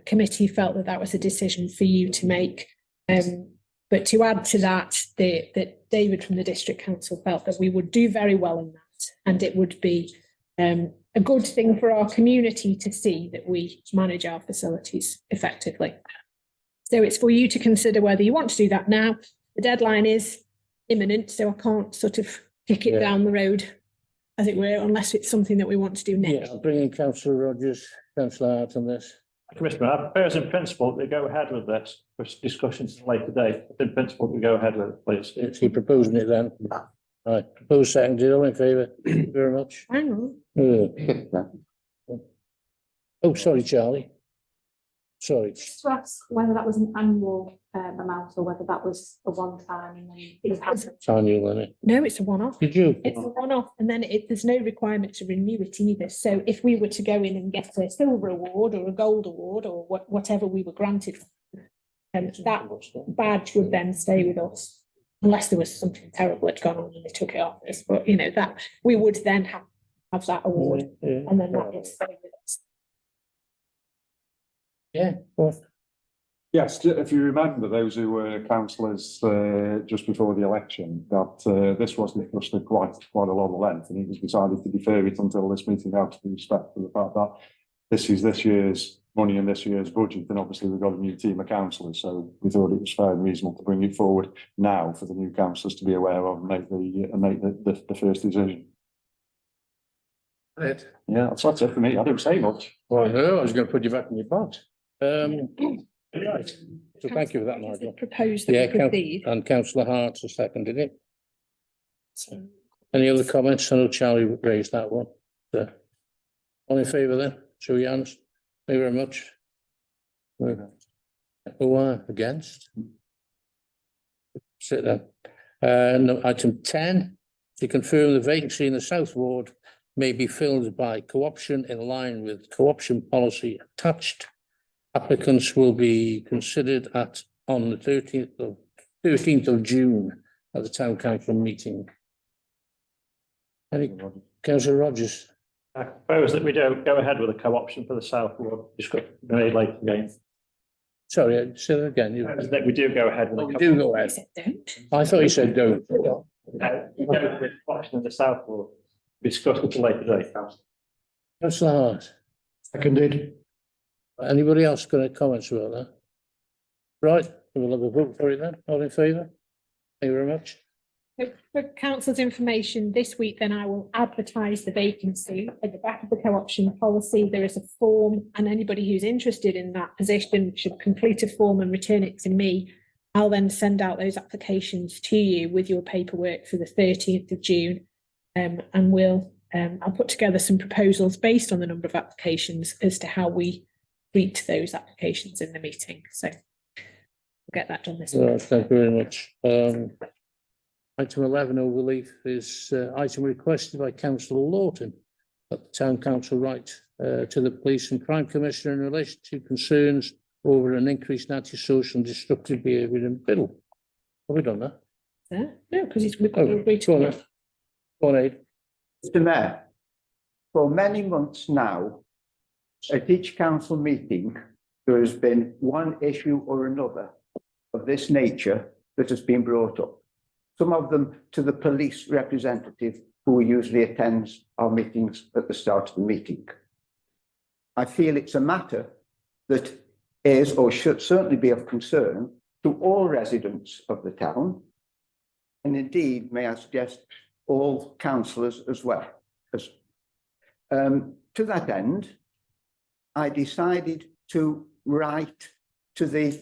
Committee felt that that was a decision for you to make. But to add to that, that David from the District Council felt that we would do very well in that, and it would be a good thing for our community to see that we manage our facilities effectively. So it's for you to consider whether you want to do that now. The deadline is imminent, so I can't sort of kick it down the road, as it were, unless it's something that we want to do next. Yeah, I'll bring in Councillor Rogers, Councillor Hart on this. Commissioner, I propose in principle that we go ahead with this for discussions at a later date. In principle, we go ahead with it, please. Is he proposing it then? Right, proposed seconded, all in favour? Thank you very much. Hang on. Oh, sorry, Charlie. Sorry. Just to ask whether that was an annual amount or whether that was a one-time and then it has. It's annual, isn't it? No, it's a one-off. Did you? It's a one-off, and then there's no requirement to renew it either. So if we were to go in and get a silver award or a gold award or whatever we were granted, that badge would then stay with us, unless there was something terrible had gone on and they took it off us. But you know that we would then have that award, and then that would stay with us. Yeah. Well, Yes, if you remember, those who were councillors just before the election, that this was discussed at quite a lot of length, and it was decided to defer it until this meeting out of respect for the fact that this is this year's money and this year's budget, and obviously we've got a new team of councillors, so we thought it was fair and reasonable to bring it forward now for the new councillors to be aware of and make the first decision. Right. Yeah, that's it for me. I don't say much. Well, no, I was going to put you back in your box. Right. So thank you for that, Nigel. Proposed that we proceed. And Councillor Hart has seconded it. Any other comments? I know Charlie raised that one. All in favour then? Show your hands. Thank Thank you very much. Who are against? Sit there. Item 10, to confirm the vacancy in the South Ward may be filled by co-option in line with co-option policy attached. Applicants will be considered on the 13th of June at the Town Council meeting. Councillor Rogers. I propose that we don't go ahead with a co-option for the South Ward, discussed made later again. Sorry, say that again. That we do go ahead with We do go ahead. I thought you said don't. We go with option in the South Ward, discussed at a later date. Councillor Hart. Seconded. Anybody else got any comments about that? Right, we'll have a vote for it then. All in favour? Thank you very much. For council's information, this week then I will advertise the vacancy. At the back of the co-option policy, there is a form, and anybody who's interested in that position should complete a form and return it to me. I'll then send out those applications to you with your paperwork for the 13th of June. And I'll put together some proposals based on the number of applications as to how we treat those applications in the meeting. So we'll get that done this week. Thank you very much. Item 11, overleaf, is item requested by Councillor Lawton that the Town Council write to the Police and Crime Commissioner in relation to concerns over an increased antisocial and destructive behaviour in Biddle. Have we done that? No, because we've Oh, agreed go on to. then. Go on, Aid. Mr. Mayor, for many months now, at each council meeting, there has been one issue or another of this nature that has been brought up. Some of them to the police representative who usually attends our meetings at the start of the meeting. I feel it's a matter that is or should certainly be of concern to all residents of the town, and indeed, may I suggest, all councillors as well. To that end, I decided to write to the,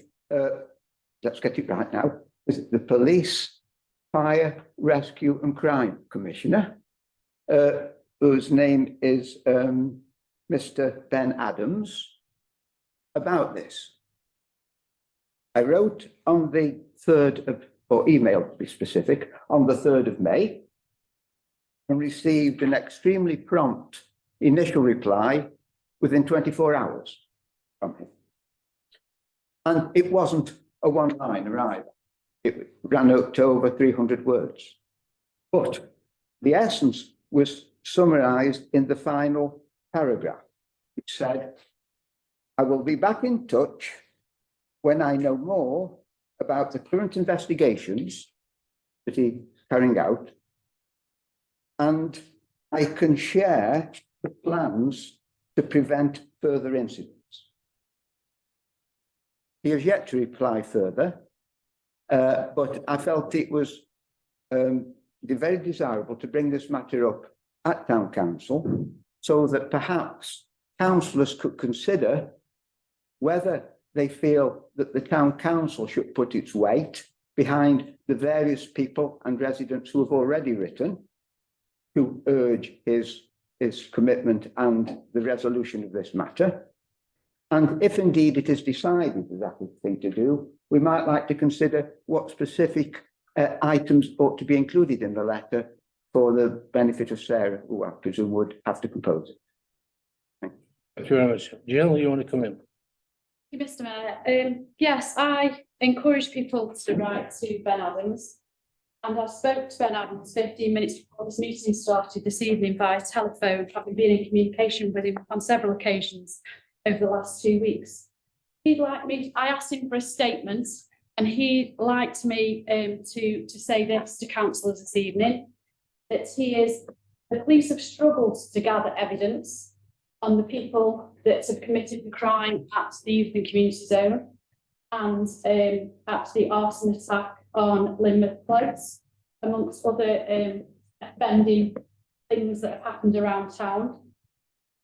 let's get it right now, the Police, Fire, Rescue and Crime Commissioner, whose name is Mr. Ben Adams, about this. I wrote on the 3rd of, or emailed to be specific, on the 3rd of May, and received an extremely prompt initial reply within 24 hours from him. And it wasn't a one-liner either. It ran up to over 300 words. But the essence was summarized in the final paragraph. It said, I will be back in touch when I know more about the current investigations that he's carrying out, and I can share the plans to prevent further incidents. He has yet to reply further, but I felt it was very desirable to bring this matter up at Town Council so that perhaps councillors could consider whether they feel that the Town Council should put its weight behind the various people and residents who have already written to urge his commitment and the resolution of this matter. And if indeed it is decided that that is the thing to do, we might like to consider what specific items ought to be included in the letter for the benefit of Sarah, who I presume would have to propose it. Thank you very much. Jill, you want to come in? Thank you, Mr. Mayor. Yes, I encourage people to write to Ben Adams. And I spoke to Ben Adams 15 minutes before this meeting started this evening via telephone, having been in communication with him on several occasions over the last 2 weeks. He'd like me, I asked him for a statement, and he'd like me to say this to councillors this evening, that the police have struggled to gather evidence on the people that have committed the crime at the Youth and Community Zone and at the arson attack on Lynmouth Close, amongst other offending things that have happened around town.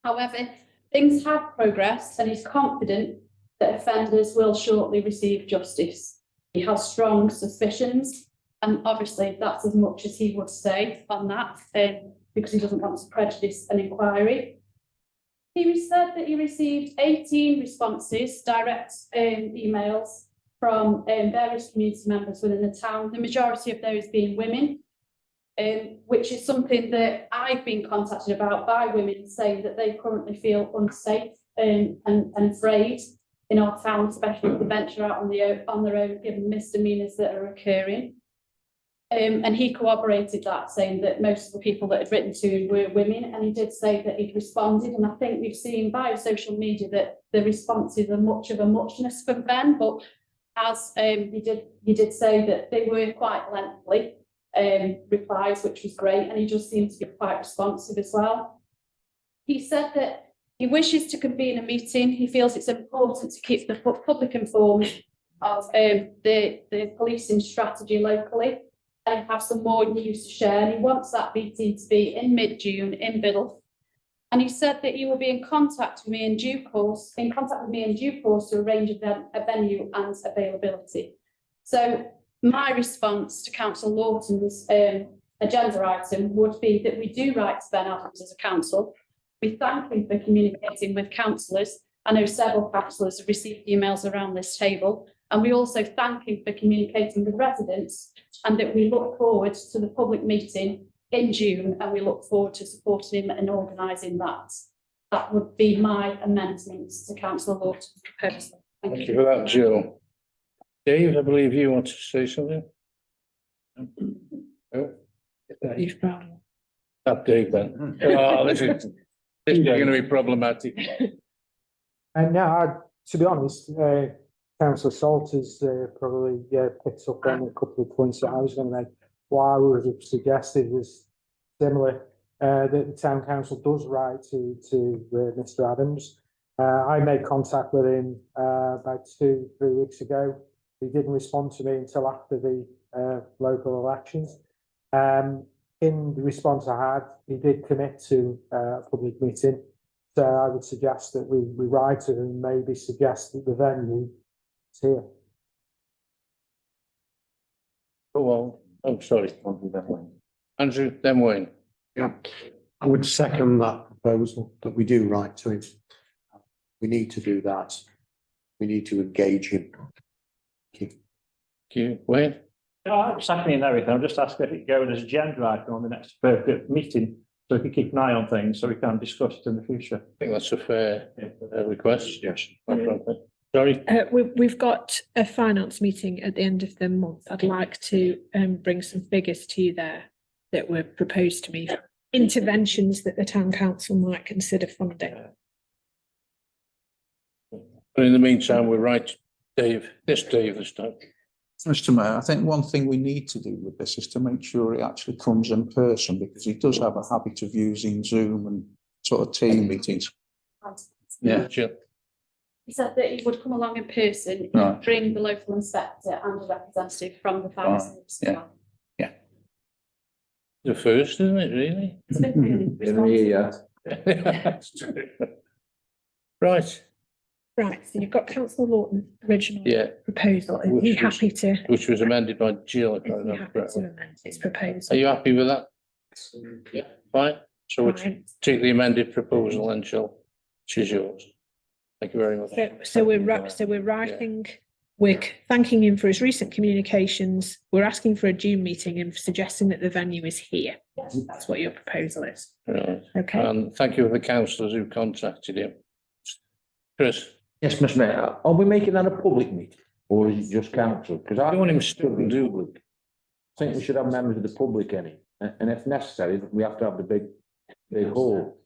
However, things have progressed, and he's confident that offenders will shortly receive justice. He has strong suspicions, and obviously that's as much as he would say on that, because he doesn't want to prejudice an inquiry. He said that he received 18 responses, direct emails from various community members within the town, the majority of those being women, which is something that I've been contacted about by women saying that they currently feel unsafe and afraid in our town, especially if they venture out on their own, given misdemeanours that are occurring. And he corroborated that, saying that most of the people that had written to him were women, and he did say that he'd responded. And I think we've seen via social media that the responses are much of a muchness from Ben, but as he did say that they were quite lengthy replies, which was great, and he just seemed to be quite responsive as well. He said that he wishes to convene a meeting. He feels it's important to keep the public informed of the policing strategy locally and have some more news to share. And he wants that meeting to be in mid-June in Biddulph. And he said that he will be in contact with me in due course to arrange a venue and availability. So my response to Councillor Lawton's agenda item would be that we do write to Ben Adams as a council. We thank him for communicating with councillors. I know several councillors have received emails around this table, and we also thank him for communicating with residents, and that we look forward to the public meeting in June, and we look forward to supporting him and organising that. That would be my amendments to Councillor Lawton's proposal. Thank you for that, Jill. Dave, I believe you want to say something? No? That Dave then. Oh, this is going to be problematic. And now, to be honest, Councillor Salters probably picked up on a couple of points that I was going to make. What I would have suggested was similar, that the town council does write to Mr. Adams. I made contact with him about 2-3 weeks ago. He didn't respond to me until after the local elections. In the response I had, he did commit to a public meeting. So I would suggest that we write to him and maybe suggest that the venue is here. Go on. I'm sorry. Andrew, then Wayne. Yeah, I would second that proposal that we do write to him. We need to do that. We need to engage him. Thank you. Wayne? I'm seconding everything. I'm just asking if it go as agenda item on the next meeting, so we can keep an eye on things, so we can discuss it in the future. I think that's a fair request. Yes. Sorry. We've got a finance meeting at the end of the month. I'd like to bring some figures to you there that were proposed to me, interventions that the town council might consider funding. But in the meantime, we're right, Dave this time. Mr. Mayor, I think one thing we need to do with this is to make sure it actually comes in person, because he does have a habit of using Zoom and sort of team meetings. Yeah, sure. He said that he would come along in person, Right. bring the local inspector and a representative from the fire service as well. The first, isn't it, really? It's been really responsive. Right, Right, so you've got Councillor Lawton original yeah, proposal. Are you happy to? which was amended by Jill, if I Are you remember happy to correctly. amend his proposal? Are you happy with that? Yeah, fine. So we'll Fine. take the amended proposal and Jill, she's yours. Thank you very much. So we're writing, we're thanking him for his recent communications. We're asking for a June meeting and suggesting that the venue is here. That's what your proposal is. Right. Okay. And thank you for the councillors who contacted him. Chris? Yes, Mr. Mayor, are we making that a public meeting or is it just council? Because I want him still to do. public. I think we should have members of the public in it, and if necessary, we have to have the big hall.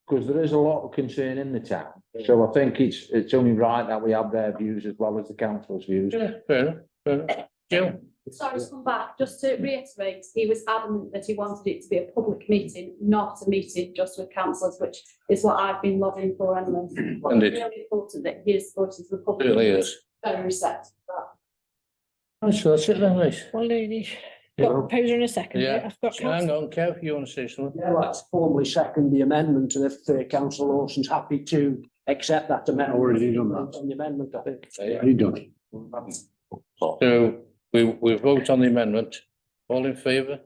Because there is a lot of concern in the town, so I think it's only right that we have their views as well as the council's views. Yeah, fair enough. Jill? Sorry to come back, just to reiterate, he was adamant that he wanted it to be a public meeting, not a meeting just with councillors, which is what I've been lobbying for anyway. But it's really important that he is supported to the public. Certainly is. Very receptive to that. Right, so that's it then, right? Well, Looney, got a proposer in a second. Yeah. I've got Hang on, Kev, you want to say something? Yeah, let's formally second the amendment, and if Councillor Lawson's happy to accept that amendment. Already done that. On the amendment, I think. Already done. So we vote on the amendment. All in favour?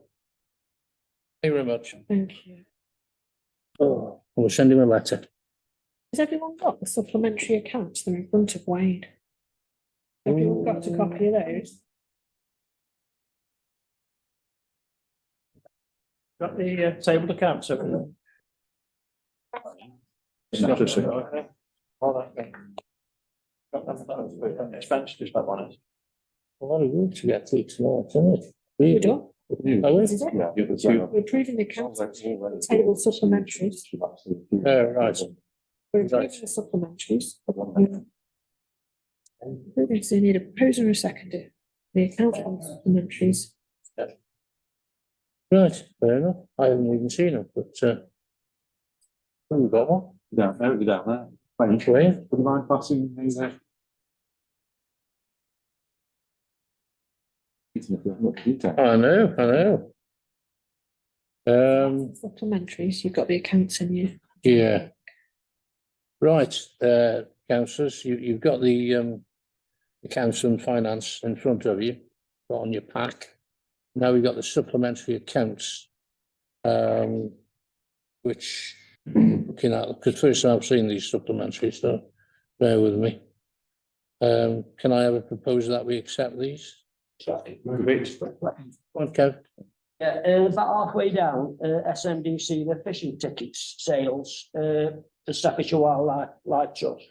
Thank you very much. Thank you. Oh, we'll send him a letter. Has everyone got the supplementary accounts? They're in front of Wayne. Everyone got a copy of those? Got the tabled accounts over there. Expenditures, that one is. A lot of work to get through tonight, isn't it? We do. Are we? This is it. We're approving the accounts, table supplementaries. Right. We're approving the supplementaries. Okay, so you need a proposer and a seconder. The account supplementaries. Right, fair enough. I haven't even seen them, but we've got one. Down there. Thanks, Wayne. Would you mind passing these? I know. Supplementaries, you've got the accounts in you. Yeah. Right, councillors, you've got the accounts and finance in front of you, on your pack. Now we've got the supplementary accounts, which, looking at, because first time I've seen these supplementary, so bear with me. Can I have a proposal that we accept these? Okay. Yeah, about halfway down, SMDC, the fishing tickets sales, the Staffordshire Wildlife Trust.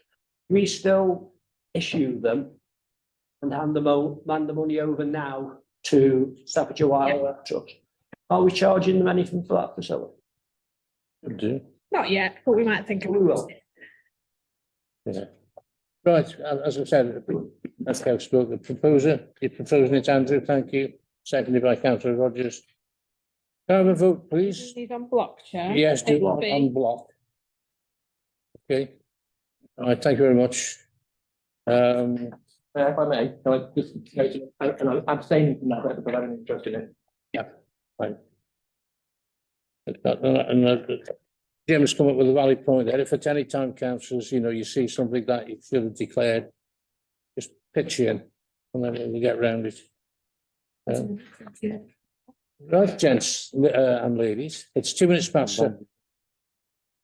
We still issue them and hand the money over now to Staffordshire Wildlife Trust. Are we charging them anything for that facility? Do. Not yet, but we might think of it. We will. Yeah. Right, as I said, that's how I spoke, the proposer, you're proposing it, Andrew, thank you. Seconded by councillor Rogers. Can I have a vote, please? These on block, Chair. Yes, do A, B. on block. Okay. All right, thank you very much. If I may, can I just and I'm abstaining from that, because I don't interest in it. Yeah, fine. And Jim has come up with a valid point there. If at any time, councillors, you see something that you should have declared, just pitch in and then we'll get round it. Right, gents and ladies, it's 2 minutes past 7.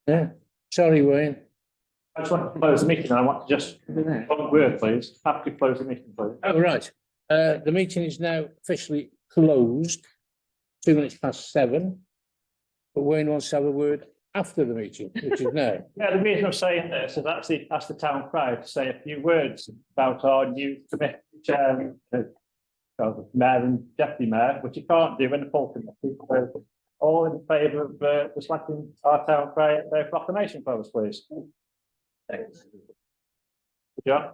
Yeah, sorry, Wayne. I just want to close the meeting. I want to just, one word, please. Happy to close the meeting, please. Oh, right. The meeting is now officially closed, 2 minutes past 7. But Wayne wants to have a word after the meeting, which is now. Yeah, the reason I'm saying this is actually ask the town crowd to say a few words about our new committee chair, mayor and deputy mayor, which you can't do in the full committee. So all in favour of just letting our town crowd their proclamation post, please. Thanks. Yeah.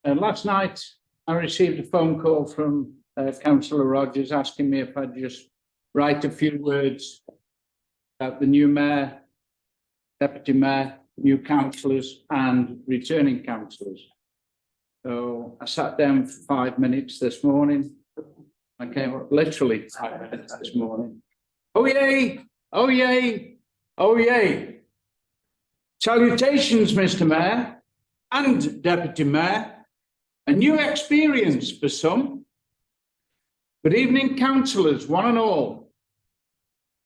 Last night, I received a phone call from councillor Rogers asking me if I'd just write a few words about the new mayor, deputy mayor, new councillors and returning councillors. So I sat down for 5 minutes this morning. I came up literally 5 minutes this morning. Oh yay, oh yay, oh yay. Salutations, Mr. Mayor and Deputy Mayor. A new experience for some. Good evening, councillors, one and all.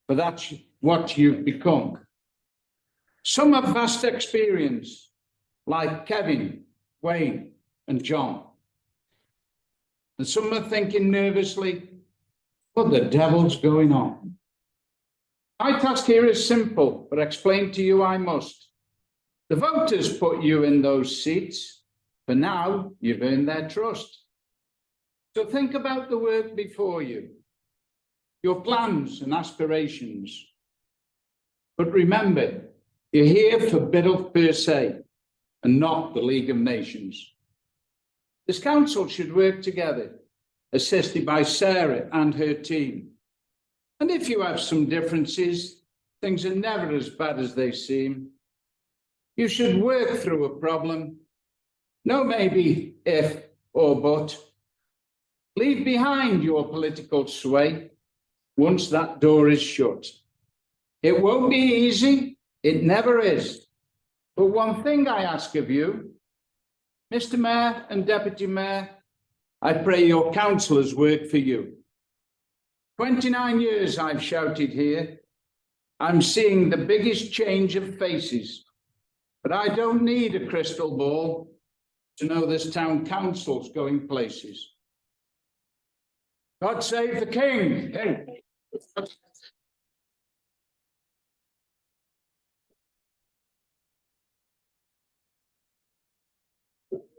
But that's what you've become. Some have vast experience, like Kevin, Wayne, and John. And some are thinking nervously, what the devil's going on? My task here is simple, but explain to you I must. The voters put you in those seats. For now, you've earned their trust. So think about the work before you, your plans and aspirations. But remember, you're here for Biddulph per se, and not the League of Nations. This council should work together, assisted by Sarah and her team. And if you have some differences, things are never as bad as they seem. You should work through a problem. No maybe, if, or but. Leave behind your political sway once that door is shut. It won't be easy, it never is. But one thing I ask of you, Mr. Mayor and Deputy Mayor, I pray your councillors work for you. 29 years I've shouted here, I'm seeing the biggest change of faces. But I don't need a crystal ball to know this town council's going places. God save the king.